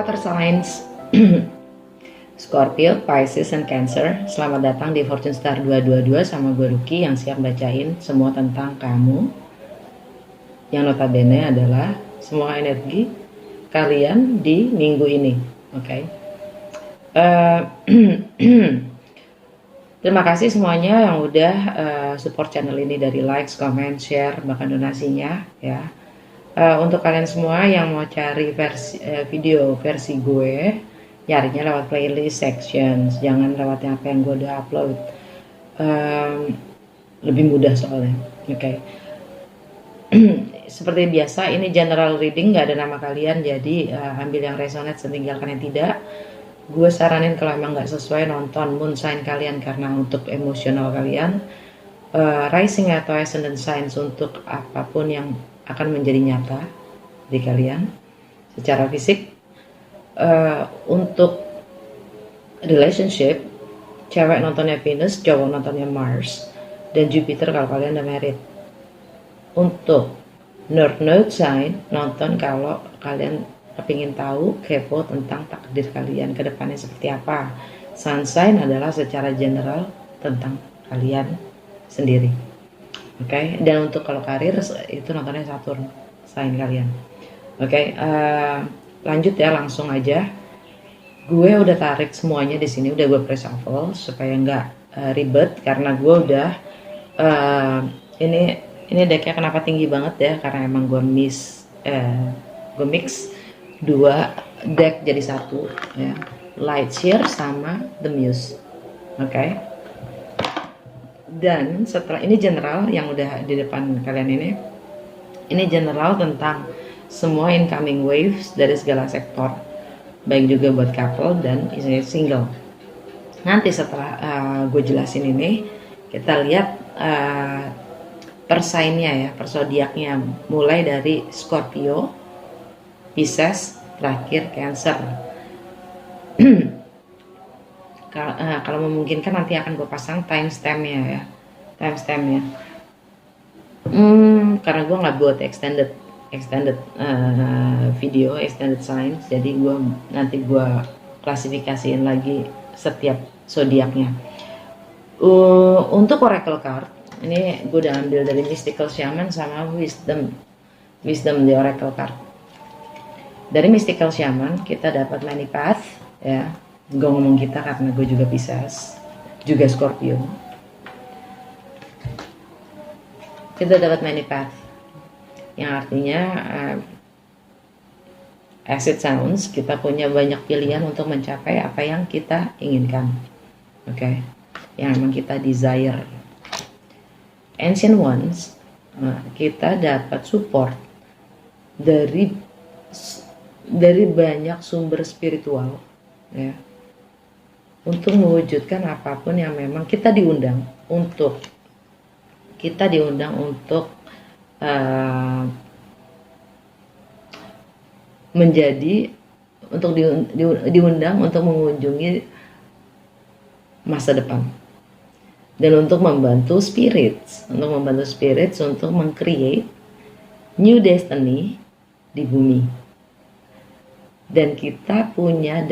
water signs Scorpio, Pisces, and Cancer. Selamat datang di Fortune Star 222 sama gue Ruki yang siap bacain semua tentang kamu, yang notabene adalah semua energi kalian di minggu ini. Oke. Terima kasih semuanya yang udah support channel ini dari likes, comment, share, bahkan donasinya ya. Untuk kalian semua yang mau cari video versi gue, nyarinya lewat playlist sections, jangan lewat apa yang gue udah upload. Lebih mudah soalnya. Oke. Seperti biasa, ini general reading, nggak ada nama kalian, jadi ambil yang resonate, tinggalkan yang tidak. Gue saranin kalau emang nggak sesuai, nonton moon sign kalian karena untuk emosional kalian, rising atau ascendant signs untuk apapun yang akan menjadi nyata di kalian secara fisik. Untuk relationship, cewek nontonnya Venus, cowok nontonnya Mars dan Jupiter kalau kalian udah married. Untuk North Node sign, nonton kalau kalian kepingin tahu, kepo tentang takdir kalian ke depannya seperti apa. Sun sign adalah secara general tentang kalian sendiri. Oke, dan untuk kalau karir itu nontonnya Saturn sign kalian. Oke, lanjut ya, langsung aja. Gue udah tarik semuanya di sini, udah gue press shuffle supaya nggak ribet karena gue udah ini decknya kenapa tinggi banget ya, karena emang gue mix dua deck jadi satu ya, Light Shear sama The Muse. Oke. Dan setelah ini general yang udah di depan kalian ini general tentang semua incoming waves dari segala sektor, baik juga buat couple dan single. Nanti setelah gue jelasin ini, kita lihat per sign-nya ya, per zodiaknya, mulai dari Scorpio, Pisces, terakhir Cancer. Kalau memungkinkan nanti akan gue pasang timestampnya ya, karena gue nggak buat extended video, extended signs, jadi nanti gue klasifikasiin lagi setiap zodiaknya. Untuk oracle card ini gue udah ambil dari Mystical Shaman sama Wisdom the oracle card. Dari Mystical Shaman kita dapat Many Path ya. Gue ngomong kita karena gue juga Pisces, juga Scorpio. Kita dapat Many Path, yang artinya as it sounds, kita punya banyak pilihan untuk mencapai apa yang kita inginkan. Oke, yang memang kita desire. Ancient Ones, kita dapat support dari banyak sumber spiritual ya, untuk mewujudkan apapun yang memang kita diundang untuk diundang untuk mengunjungi masa depan dan untuk membantu spirits untuk meng-create new destiny di bumi. Dan kita punya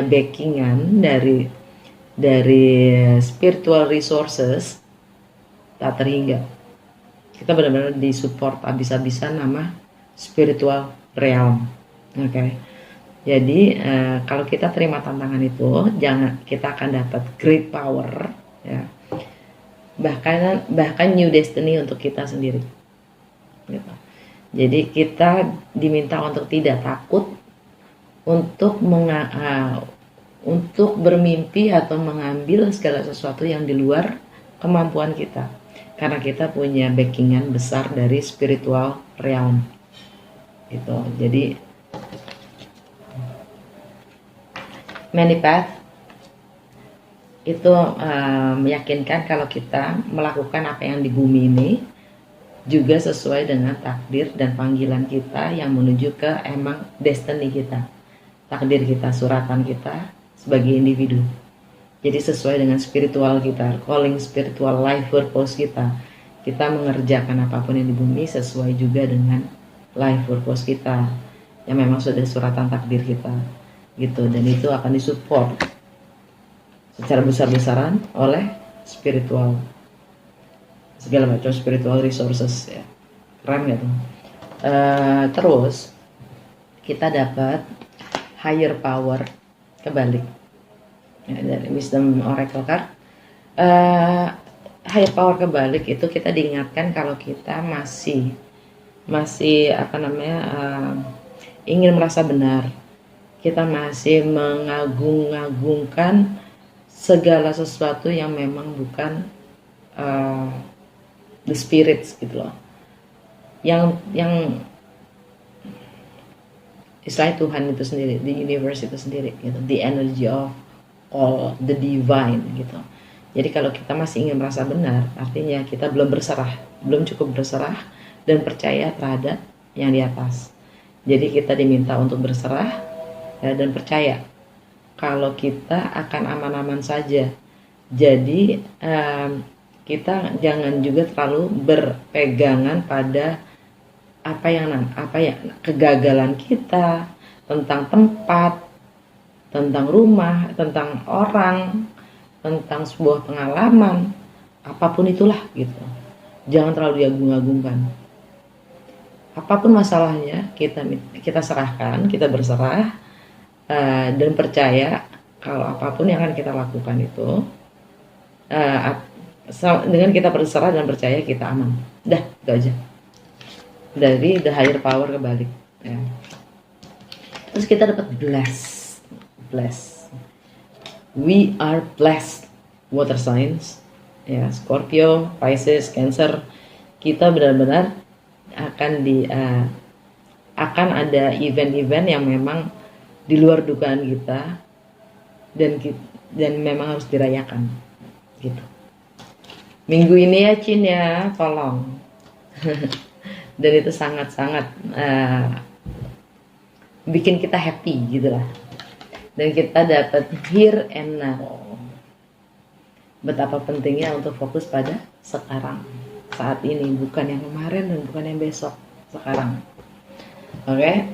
backingan dari spiritual resources tak terhingga. Kita benar-benar disupport habis-habisan nama spiritual realm. Oke. Jadi kalau kita terima tantangan itu, kita akan dapat great power ya. Bahkan new destiny untuk kita sendiri. Gitu. Jadi kita diminta untuk tidak takut untuk bermimpi atau mengambil segala sesuatu yang di luar kemampuan kita, karena kita punya backingan besar dari spiritual realm gitu. Jadi Many Path itu meyakinkan kalau kita melakukan apa yang di bumi ini juga sesuai dengan takdir dan panggilan kita yang menuju ke emang destiny kita, takdir kita, suratan kita sebagai individu. Jadi sesuai dengan spiritual kita, calling spiritual life purpose kita. Kita mengerjakan apapun yang di bumi sesuai juga dengan life purpose kita. yang memang sudah suratan takdir kita gitu, dan itu akan disupport secara besar-besaran oleh spiritual, segala macam spiritual resources ya. Keren gitu. Terus kita dapat higher power kebalik ya, dari wisdom oracle card. Higher power kebalik itu kita diingatkan kalau kita masih ingin merasa benar, kita masih mengagung-agungkan segala sesuatu yang memang bukan the spirits gitu loh, yang istilahnya Tuhan itu sendiri, the universe itu sendiri gitu, the energy of all the divine gitu. Jadi kalau kita masih ingin merasa benar, artinya kita belum cukup berserah dan percaya terhadap yang di atas. Jadi kita diminta untuk berserah ya, dan percaya kalau kita akan aman-aman saja. Jadi kita jangan juga terlalu berpegangan pada apa yang kegagalan kita, tentang tempat, tentang rumah, tentang orang, tentang sebuah pengalaman, apapun itulah gitu. Jangan terlalu diagung-agungkan. Apapun masalahnya kita serahkan, kita berserah dan percaya kalau apapun yang akan kita lakukan itu dengan kita berserah dan percaya kita aman. Dah, itu aja. Dari the higher power kebalik ya. Terus kita dapat blessed. We are blessed water signs ya, Scorpio, Pisces, Cancer. Kita benar-benar akan ada event-event yang memang di luar dugaan kita dan memang harus dirayakan gitu. Minggu ini ya Cin ya, tolong. Dan itu sangat-sangat bikin kita happy gitu lah. Dan kita dapat here and now. Betapa pentingnya untuk fokus pada sekarang, saat ini, bukan yang kemarin dan bukan yang besok, sekarang. Oke.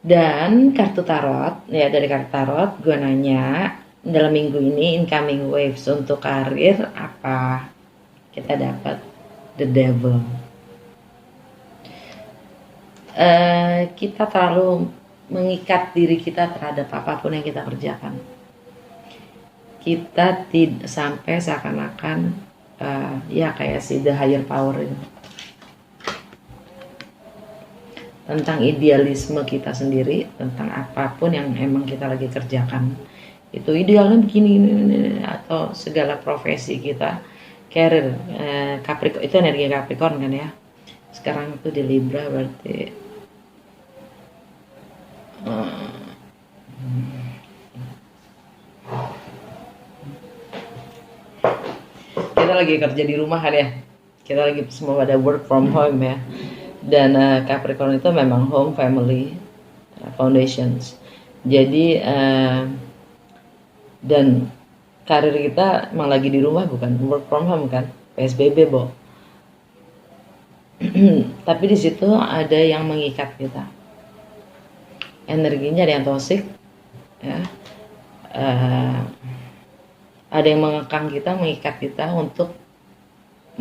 Dan kartu tarot ya, dari kartu tarot gue nanya dalam minggu ini incoming waves untuk karir apa. Kita dapat the devil. Kita terlalu mengikat diri kita terhadap apapun yang kita kerjakan. Kita tidak sampai seakan-akan ya kayak si the higher power itu, tentang idealisme kita sendiri, tentang apapun yang emang kita lagi kerjakan itu idealnya begini, atau segala profesi kita, career, Capricorn itu energi Capricorn kan ya. Sekarang itu di Libra berarti kita lagi kerja di rumah kan ya, kita lagi semua pada work from home ya. Dan Capricorn itu memang home, family, foundations. Jadi dan karir kita emang lagi di rumah, bukan work from home kan, PSBB Bo. Tapi di situ ada yang mengikat kita, energinya ada yang toxic ya, ada yang mengekang kita, mengikat kita untuk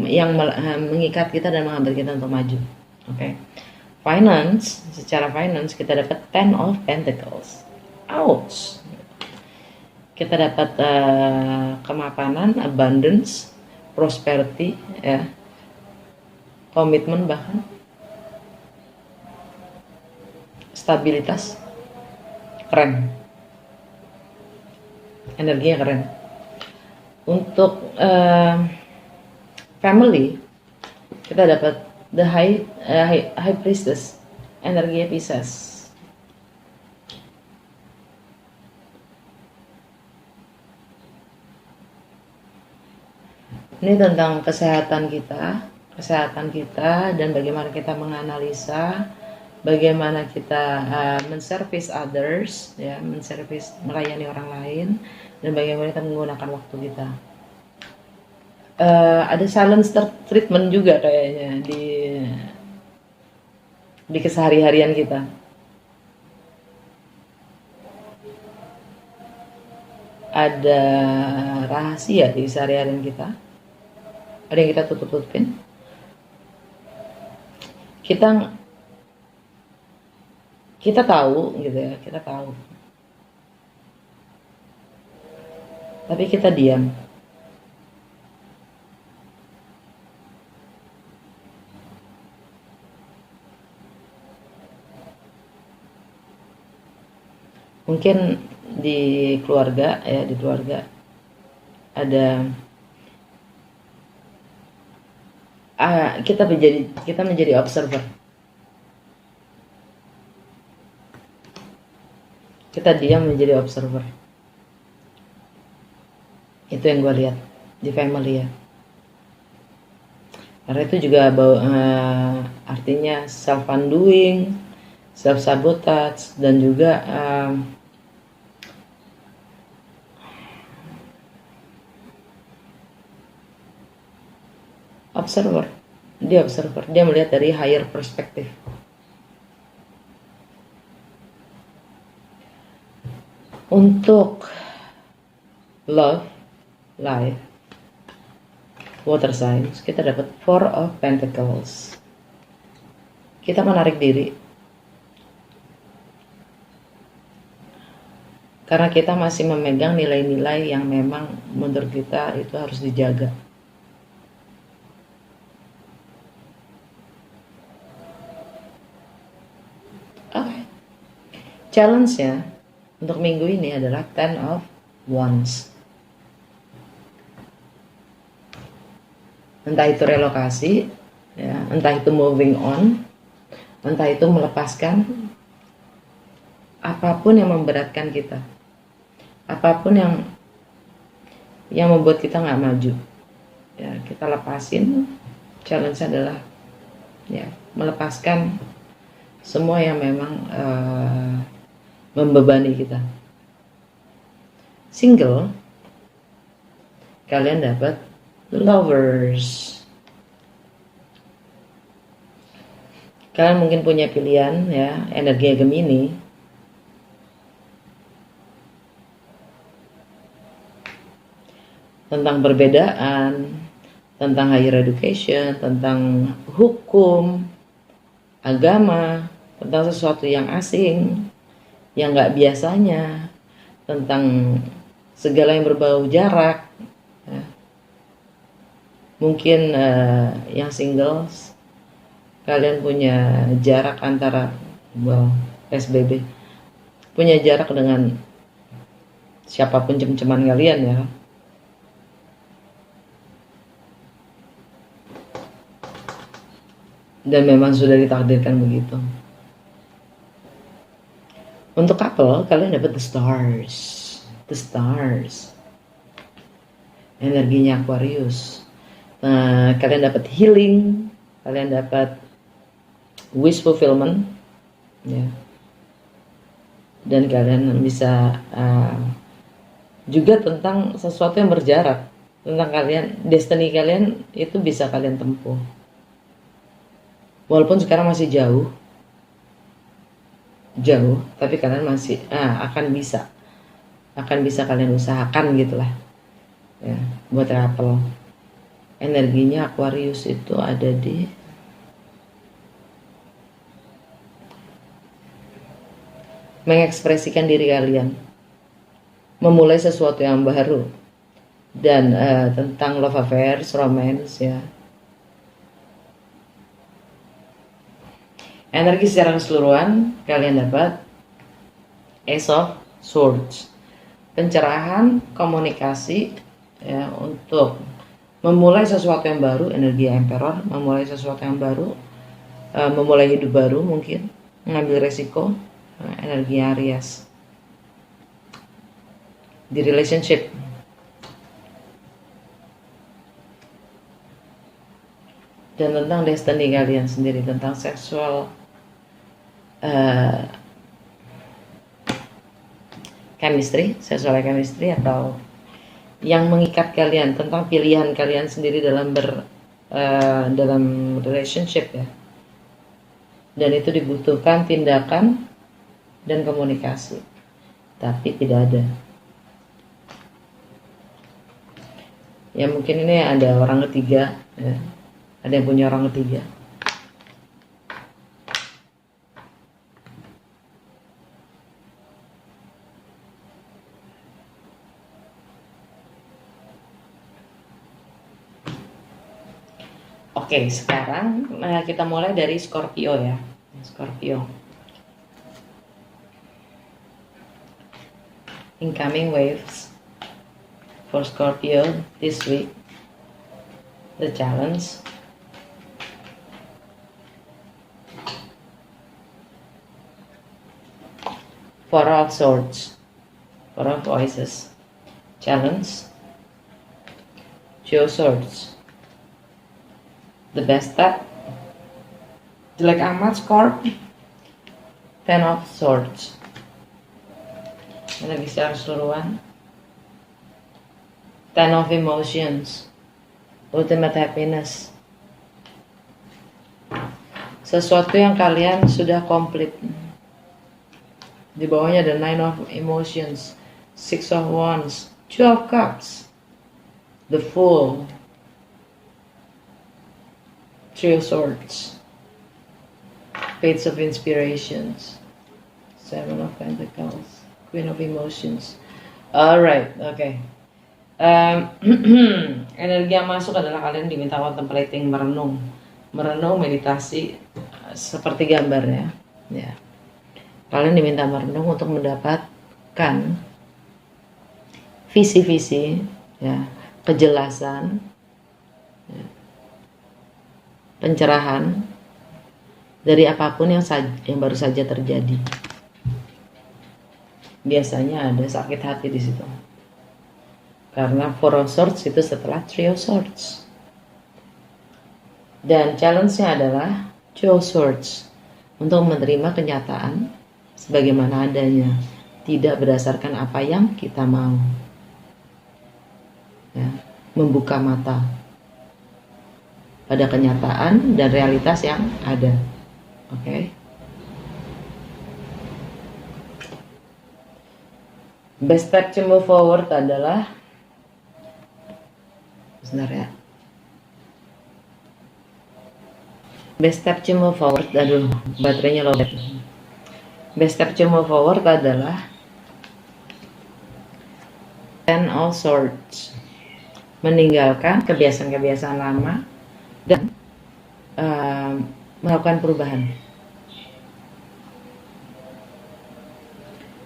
mengikat kita dan menghambat kita untuk maju. Oke. Finance, secara finance kita dapat Ten of Pentacles. Ouch. Kita dapat kemapanan, abundance, prosperity ya, komitmen, bahkan stabilitas. Keren, energinya keren. Untuk family kita dapat the high priestess, energinya Pisces. Ini tentang kesehatan kita dan bagaimana kita menganalisa, bagaimana kita menservis others ya, melayani orang lain, dan bagaimana kita menggunakan waktu kita. Ada silent treatment juga kayaknya di kesehari-harian kita. Ada rahasia di kesehari-harian kita, ada yang kita tutup-tutupin. Kita tahu gitu ya, kita tahu, tapi kita diam. Mungkin di keluarga ya, di keluarga ada kita menjadi observer. Kita diam menjadi observer. Itu yang gue lihat di family ya. Karena itu juga artinya self undoing, self sabotage, dan juga observer. Dia melihat dari higher perspective. Untuk love, life, water signs, kita dapat Four of Pentacles. Kita menarik diri karena kita masih memegang nilai-nilai yang memang menurut kita itu harus dijaga. Challenge-nya untuk minggu ini adalah Ten of Wands. Entah itu relokasi, ya, entah itu moving on, entah itu melepaskan apapun yang memberatkan kita, apapun yang membuat kita nggak maju. Ya, kita lepasin. Challenge adalah ya melepaskan semua yang memang membebani kita. Single, kalian dapat Lovers. Kalian mungkin punya pilihan ya, energi Gemini. Tentang perbedaan, tentang higher education, tentang hukum, agama, tentang sesuatu yang asing, yang gak biasanya, tentang segala yang berbau jarak ya. Mungkin yang singles, kalian punya jarak antara PSBB, punya jarak dengan siapapun cem-ceman kalian ya. Dan memang sudah ditakdirkan begitu. Untuk couple, kalian dapat the stars. Energinya Aquarius. Kalian dapat healing, kalian dapat wish fulfillment, ya. Dan kalian bisa juga tentang sesuatu yang berjarak, tentang kalian, destiny kalian itu bisa kalian tempuh. Walaupun sekarang masih jauh, tapi kalian masih akan bisa kalian usahakan gitulah, ya, buat couple. Energinya Aquarius itu ada di mengekspresikan diri kalian, memulai sesuatu yang baru, dan tentang love affairs, romance ya. Energi secara keseluruhan kalian dapat Ace of Swords, pencerahan, komunikasi ya, untuk memulai sesuatu yang baru. Energi Emperor, memulai sesuatu yang baru, memulai hidup baru, mungkin mengambil resiko. Energi Aries di relationship, dan tentang destiny kalian sendiri, tentang seksual chemistry, sexual chemistry, atau yang mengikat kalian, tentang pilihan kalian sendiri dalam dalam relationship ya. dan itu dibutuhkan tindakan dan komunikasi, tapi tidak ada. Ya mungkin ini ada orang ketiga, ya. Ada yang punya orang ketiga. Oke, sekarang kita mulai dari Scorpio ya. Scorpio. Incoming waves for Scorpio this week. The challenge. Four of Swords. Four of Voices. Challenge. Two of Swords. The best step. Jelek amat Scorp. Ten of Swords. Energi secara keseluruhan. Ten of Emotions. Ultimate Happiness. Sesuatu yang kalian sudah komplit. Di bawahnya ada Nine of Emotions, Six of Wands, Two of Cups, The Fool, Three of Swords, Page of Inspirations, Seven of Pentacles, Queen of Emotions. Alright, okay. Energi yang masuk adalah kalian diminta contemplating, merenung, meditasi, seperti gambarnya. Ya. Kalian diminta merenung untuk mendapatkan visi-visi, ya, kejelasan, ya, pencerahan dari apapun yang baru saja terjadi. Biasanya ada sakit hati di situ, karena Four of Swords itu setelah Three of Swords, dan challenge-nya adalah Two of Swords, untuk menerima kenyataan sebagaimana adanya, tidak berdasarkan apa yang kita mau, ya, membuka mata pada kenyataan dan realitas yang ada. Oke. Best step to move forward adalah, sebentar ya. Best step to move forward, aduh baterainya lowbat. Best step to move forward adalah Ten of Swords, meninggalkan kebiasaan-kebiasaan lama dan melakukan perubahan,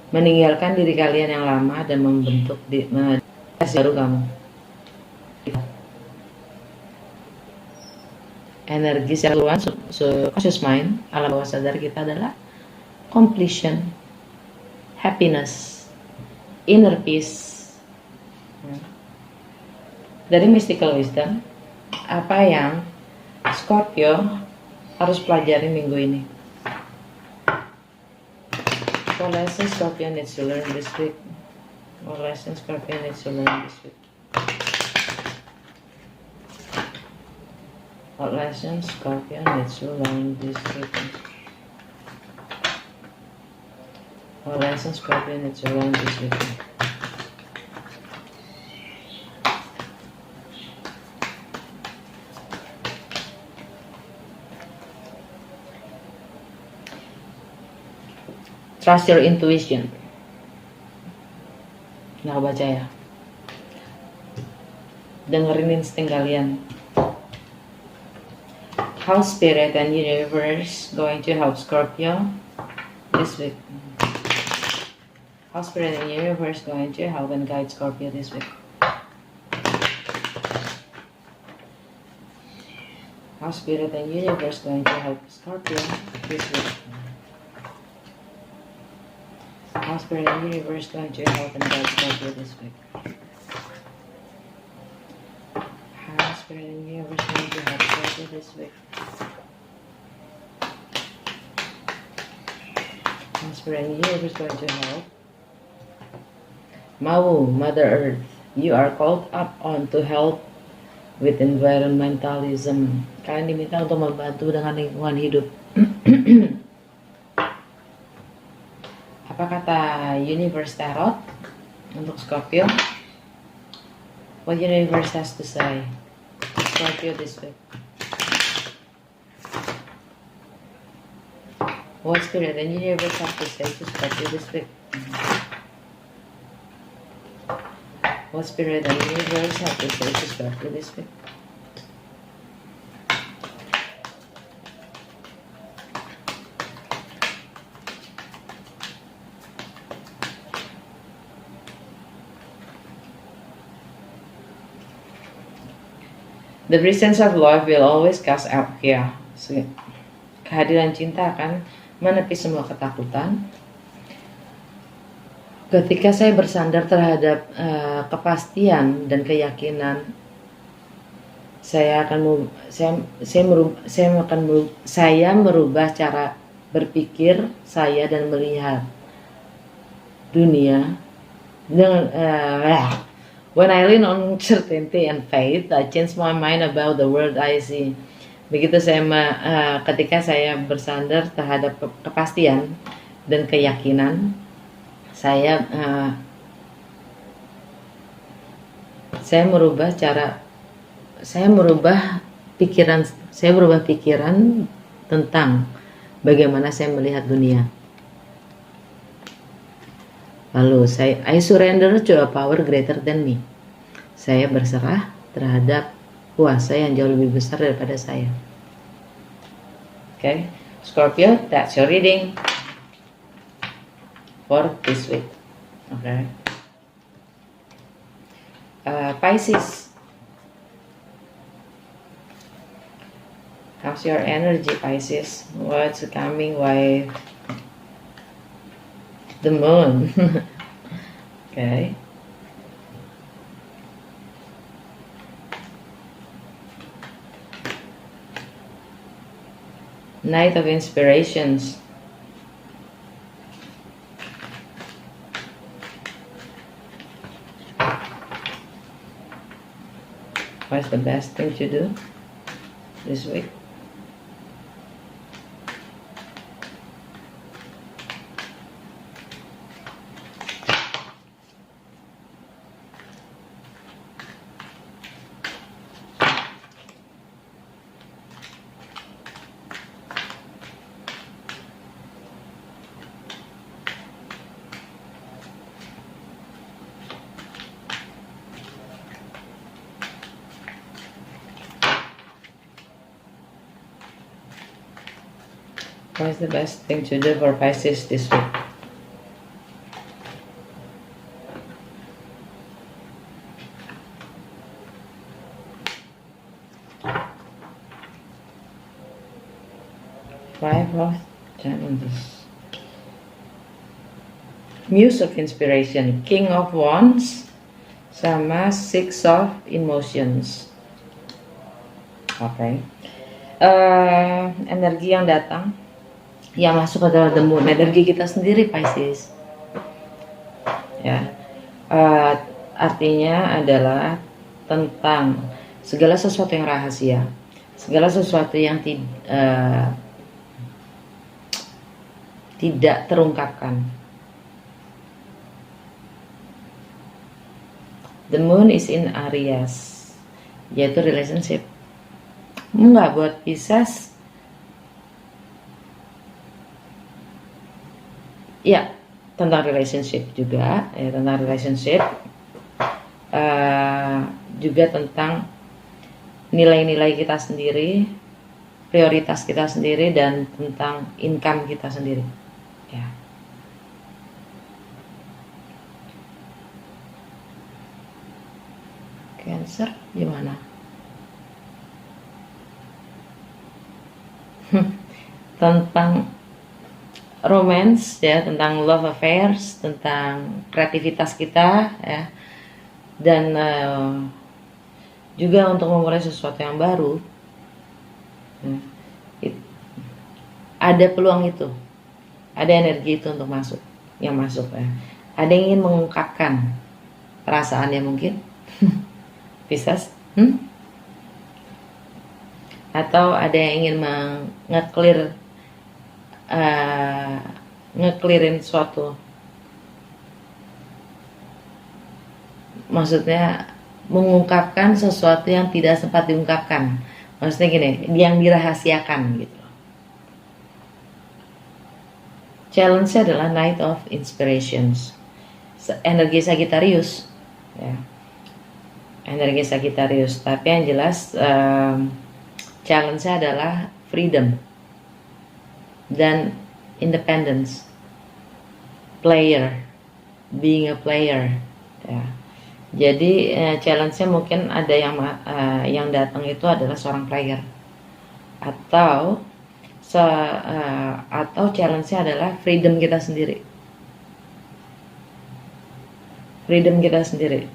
meninggalkan diri kalian yang lama dan membentuk baru kamu. Energi seluruhan subconscious mind, alam bawah sadar kita adalah completion, happiness, inner peace. Dari mystical wisdom, apa yang Scorpio harus pelajari minggu ini? What lessons Scorpio needs to learn this week? What lessons Scorpio needs to learn this week? What lessons Scorpio needs to learn this week? What lessons Scorpio needs to learn this week? Trust your intuition. Nah, baca ya. Dengerin insting kalian. How spirit and universe going to help Scorpio this week? How spirit and universe going to help and guide Scorpio this week? How spirit and universe going to help Scorpio this week? How spirit and universe going to help and guide Scorpio this week? How spirit and universe going to help Scorpio this week? How spirit and universe going to help? Mau, Mother Earth, you are called up on to help with environmentalism. Kalian diminta untuk membantu dengan lingkungan hidup. Apa kata Universe Tarot untuk Scorpio? What Universe has to say to Scorpio this week? What Spirit and Universe have to say to Scorpio this week? What Spirit and Universe have to say to Scorpio this week? The presence of love will always cast out fear. Kehadiran cinta akan menepis semua ketakutan. Ketika saya bersandar terhadap kepastian dan keyakinan, saya merubah cara berpikir saya dan melihat dunia dengan when I lean on certainty and faith, I change my mind about the world I see. Begitu ketika saya bersandar terhadap kepastian dan keyakinan, saya merubah pikiran tentang bagaimana saya melihat dunia. Lalu I surrender to a power greater than me. Saya berserah terhadap kuasa yang jauh lebih besar daripada saya. Okay, Scorpio, that's your reading for this week. Okay. Pisces, how's your energy, Pisces? What's coming with the moon? Okay. Knight of Inspirations. What's the best thing to do this week? What's the best thing to do for Pisces this week? Five of Diamonds. Muse of Inspiration, King of Wands, sama Six of Emotions. Oke. Energi yang datang, yang masuk adalah the moon, energi kita sendiri, Pisces. Ya, artinya adalah tentang segala sesuatu yang rahasia, segala sesuatu yang tidak terungkapkan. The moon is in Aries, yaitu relationship. Enggak, buat Pisces ya, tentang relationship juga, ya, tentang relationship, juga tentang nilai-nilai kita sendiri, prioritas kita sendiri, dan tentang income kita sendiri. Ya. Cancer gimana? Tentang romance, ya, tentang love affairs, tentang kreativitas kita, ya, dan juga untuk memulai sesuatu yang baru. Ada peluang itu, ada energi itu untuk masuk, yang masuk, ya. Ada yang ingin mengungkapkan perasaannya mungkin, Pisces, atau ada yang ingin ngeclearin suatu, maksudnya mengungkapkan sesuatu yang tidak sempat diungkapkan, maksudnya gini, yang dirahasiakan gitu. Challenge-nya adalah Night of Inspirations, energi Sagittarius ya, energi Sagittarius. Tapi yang jelas challenge-nya adalah freedom dan independence, being a player ya. Jadi challenge-nya mungkin ada yang datang itu adalah seorang player, atau challenge-nya adalah freedom kita sendiri,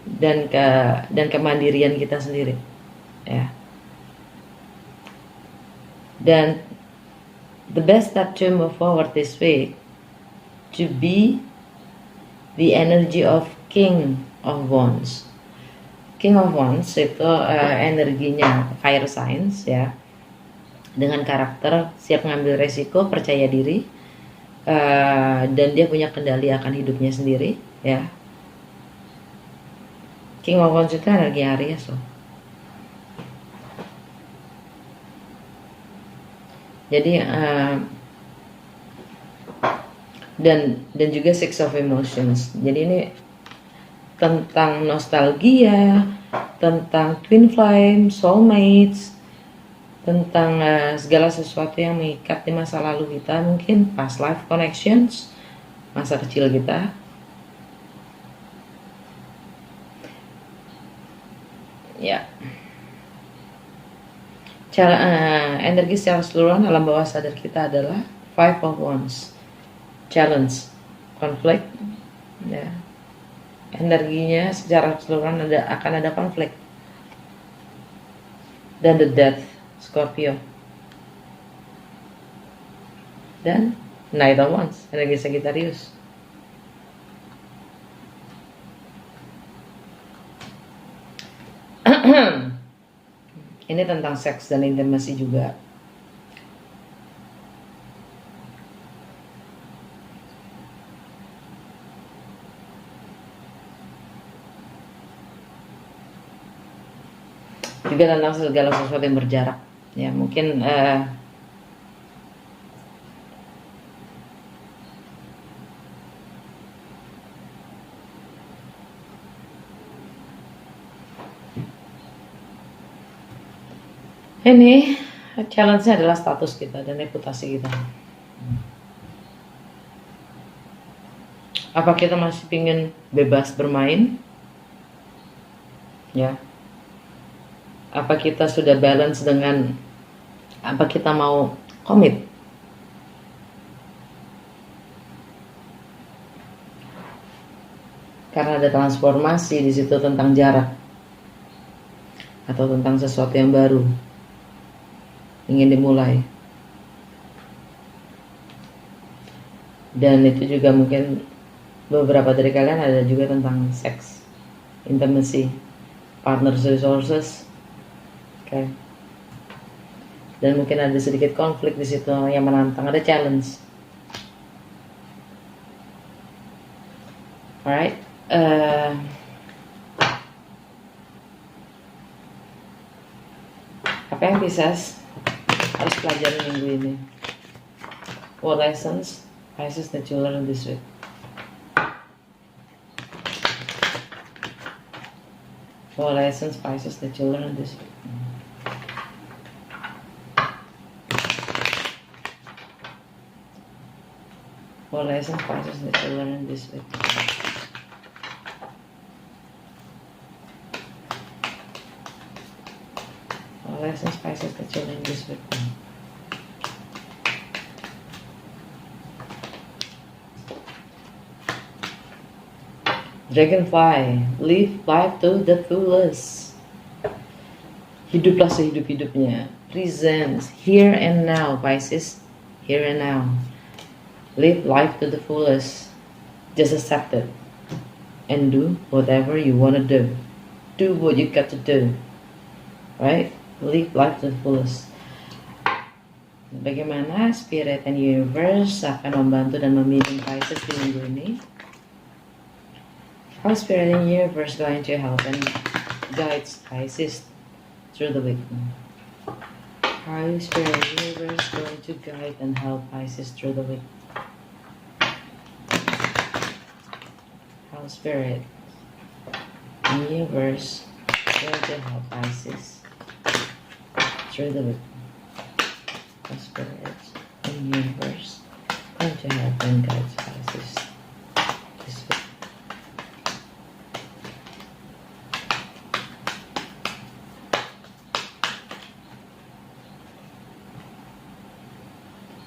dan kemandirian kita sendiri ya. Dan the best step to move forward this week to be the energy of King of Wands. King of Wands itu energinya fire signs ya, dengan karakter siap mengambil resiko, percaya diri, dan dia punya kendali akan hidupnya sendiri ya. King of Wands itu energi Aries loh. Jadi dan juga Six of Emotions. Jadi ini tentang nostalgia, tentang twin flame, soulmates, tentang segala sesuatu yang mengikat di masa lalu kita, mungkin past life connections, masa kecil kita. Ya. Energi secara keseluruhan alam bawah sadar kita adalah Five of Wands, challenge, konflik ya. Energinya secara keseluruhan akan ada konflik. Dan the death, Scorpio. Dan Knight of Wands, energi Sagittarius. Ini tentang seks dan intimasi juga. Juga tentang segala sesuatu yang berjarak. Ya, mungkin ini challenge-nya adalah status kita dan reputasi kita. Apa kita masih ingin bebas bermain? Ya. Apa kita sudah balance dengan apa kita mau komit? Karena ada transformasi di situ tentang jarak atau tentang sesuatu yang baru ingin dimulai. Dan itu juga mungkin beberapa dari kalian ada juga tentang seks, intimacy, partners resources. Okay. Dan mungkin ada sedikit konflik di situ yang menantang, ada challenge. Alright. Apa yang Pisces harus pelajari minggu ini? What lessons Pisces that you learn this week? What lessons Pisces that you learn this week? What lessons Pisces that you learn this week? What lessons Pisces that you learn this week? Dragonfly, live life to the fullest. Hiduplah sehidup-hidupnya. Presence, here and now, Pisces. Here and now. Live life to the fullest. Just accept it. And do whatever you want to do. Do what you got to do. Right? Live life to the fullest. Bagaimana Spirit and Universe akan membantu dan membimbing Pisces di minggu ini? How Spirit and Universe going to help and guide Pisces through the week? How Spirit and Universe going to guide and help Pisces through the week? How Spirit and Universe going to help Pisces through the week? How Spirit and Universe going to help and guide Pisces this week?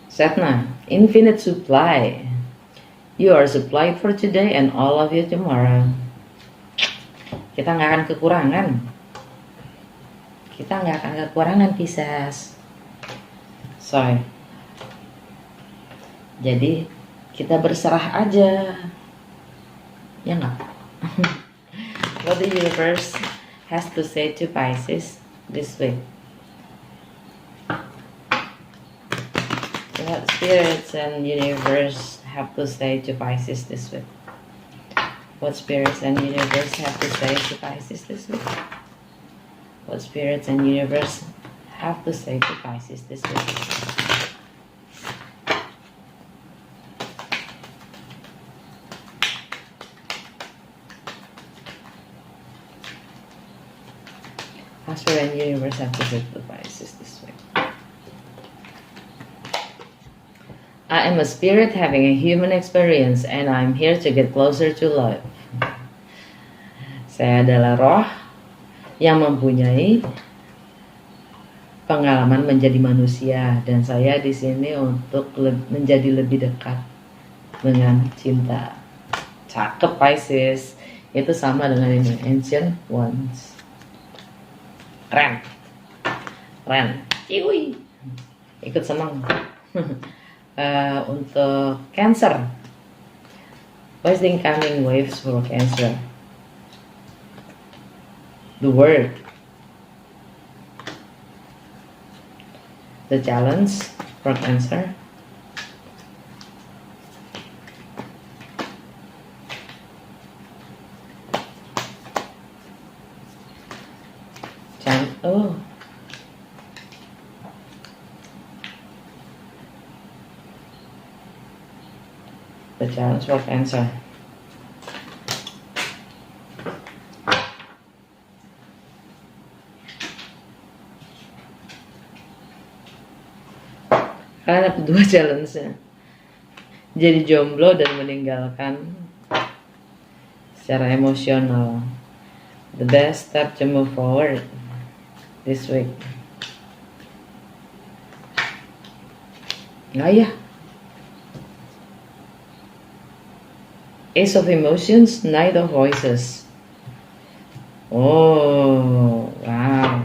Setna, infinite supply. You are supplied for today and all of you tomorrow. Kita nggak akan kekurangan. Kita nggak akan kekurangan, Pisces. Sorry. Jadi kita berserah aja. Ya nggak? What the universe has to say to Pisces this week? What spirits and universe have to say to Pisces this week? What spirits and universe have to say to Pisces this week? What spirits and universe have to say to Pisces this week? What spirit and universe have to say to Pisces this week? I am a spirit having a human experience and I'm here to get closer to love. Saya adalah roh yang mempunyai pengalaman menjadi manusia dan saya di sini untuk menjadi lebih dekat dengan cinta. Cakep, Pisces. Itu sama dengan ini, Ancient Ones. Keren. Ciwi. Ikut senang. Untuk Cancer, what is the incoming waves for Cancer? The Word, the challenge for Cancer, the challenge for Cancer. Kalian ada 2 challenge-nya. Jadi jomblo dan meninggalkan secara emosional. The best step to move forward this week. Ya. Ace of Emotions, Knight of Voices. Oh, wow.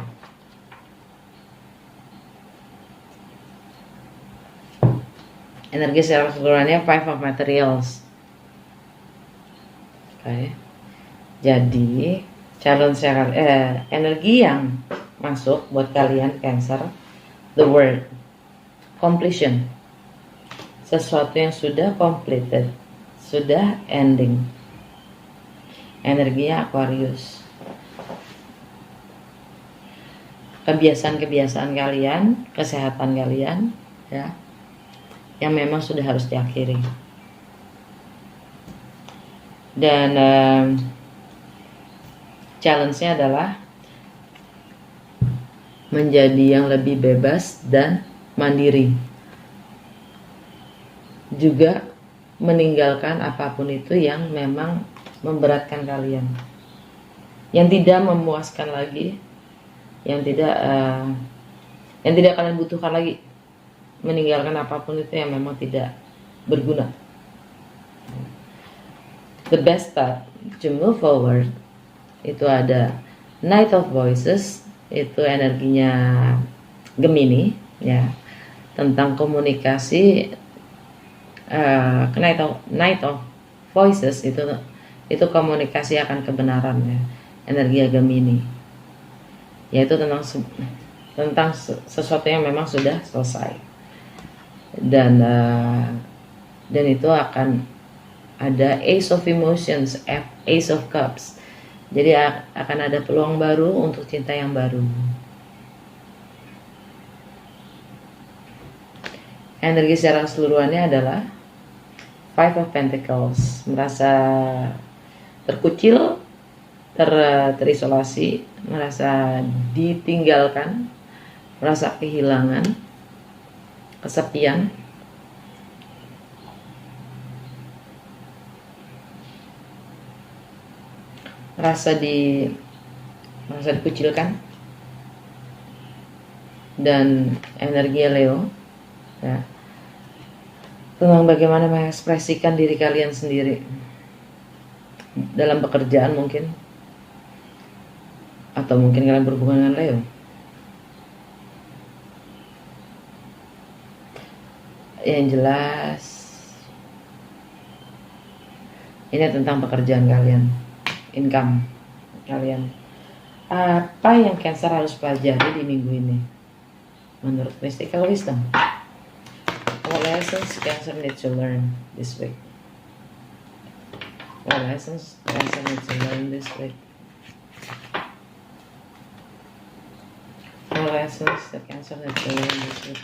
Energi secara keseluruhannya 5 of Materials. Oke. Jadi, energi yang masuk buat kalian Cancer, the word completion. Sesuatu yang sudah completed, sudah ending. Energinya Aquarius. Kebiasaan-kebiasaan kalian, kesehatan kalian, ya, yang memang sudah harus diakhiri. Dan challenge-nya adalah menjadi yang lebih bebas dan mandiri. Juga meninggalkan apapun itu yang memang memberatkan kalian, yang tidak memuaskan lagi, yang tidak kalian butuhkan lagi. Meninggalkan apapun itu yang memang tidak berguna. The best step to move forward itu ada Knight of Voices, itu energinya Gemini, ya, tentang komunikasi. Knight of Voices itu komunikasi akan kebenaran, ya, energi Gemini, yaitu tentang sesuatu yang memang sudah selesai. dan itu akan ada Ace of Emotions, Ace of Cups. Jadi akan ada peluang baru untuk cinta yang baru. Energi secara keseluruhannya adalah Five of Pentacles, merasa terkucil, terisolasi, merasa ditinggalkan, merasa kehilangan, kesepian. Merasa dikucilkan. Dan energi Leo ya, tentang bagaimana mengekspresikan diri kalian sendiri dalam pekerjaan mungkin, atau mungkin kalian berhubungan dengan Leo. Yang jelas ini tentang pekerjaan kalian, income kalian. Apa yang Cancer harus pelajari di minggu ini menurut Mystical Wisdom? What lessons Cancer needs to learn this week? What lessons Cancer needs to learn this week? What lessons that Cancer needs to learn this week?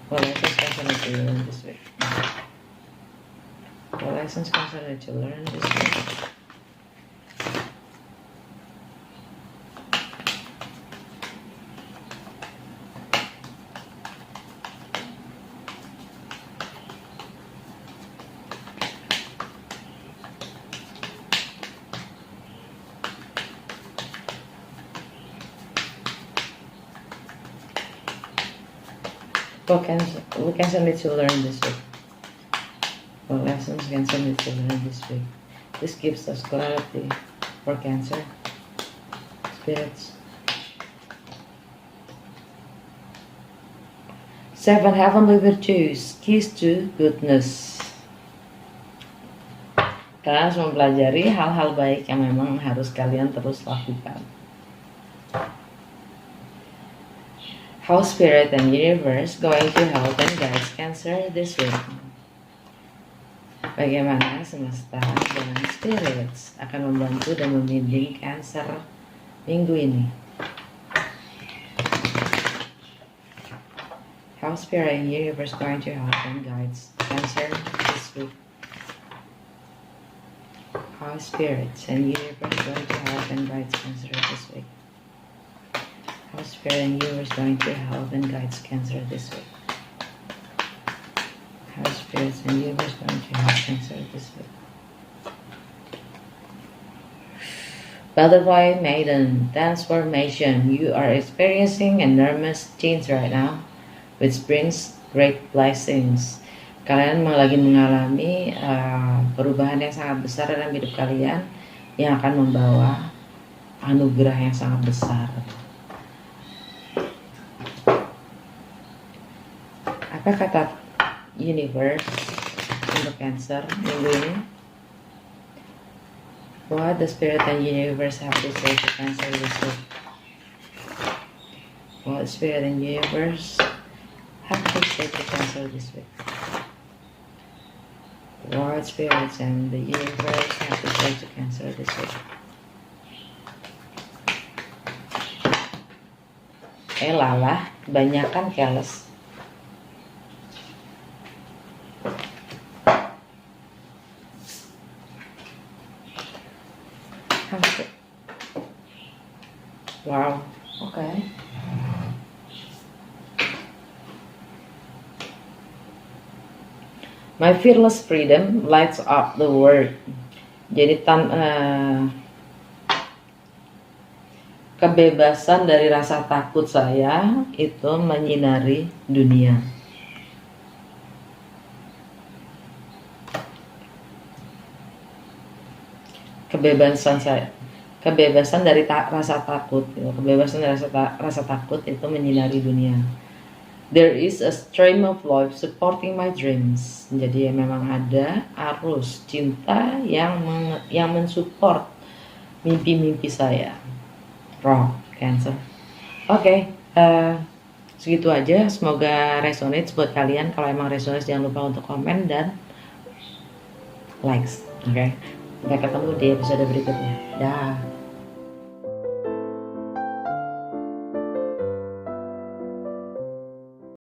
What lessons Cancer needs to learn this week? What lessons Cancer needs to learn this week? What Cancer needs to learn this week? What lessons Cancer needs to learn this week? This gives us clarity for Cancer. Spirits. 7 heavenly virtues, keys to goodness. Kalian harus mempelajari hal-hal baik yang memang harus kalian terus lakukan. How Spirit and Universe going to help and guide Cancer this week? Bagaimana semesta dan spirits akan membantu dan membimbing Cancer minggu ini? How Spirit and Universe going to help and guide Cancer this week? How Spirits and Universe going to help and guide Cancer this week? How Spirit and Universe going to help and guide Cancer this week? How Spirits and Universe going to help Cancer this week? Butterfly Maiden Transformation. You are experiencing enormous change right now, which brings great blessings. Kalian lagi mengalami perubahan yang sangat besar dalam hidup kalian, yang akan membawa anugerah yang sangat besar. Apa kata Universe untuk Cancer minggu ini? What the Spirit and Universe have to say to Cancer this week? What Spirit and Universe have to say to Cancer this week? What Spirits and the Universe have to say to Cancer this week? Lalah, kebanyakan careless. Wow, okay. My fearless freedom lights up the world. Jadi kebebasan dari rasa takut saya itu menyinari dunia. Kebebasan dari rasa takut, kebebasan dari rasa takut itu menyinari dunia. There is a stream of love supporting my dreams. Jadi memang ada arus cinta yang mensupport mimpi-mimpi saya. Rock, Cancer. Oke, segitu aja. Semoga resonates buat kalian. Kalau emang resonates jangan lupa untuk komen dan likes. Oke, sampai ketemu di episode berikutnya. Dah.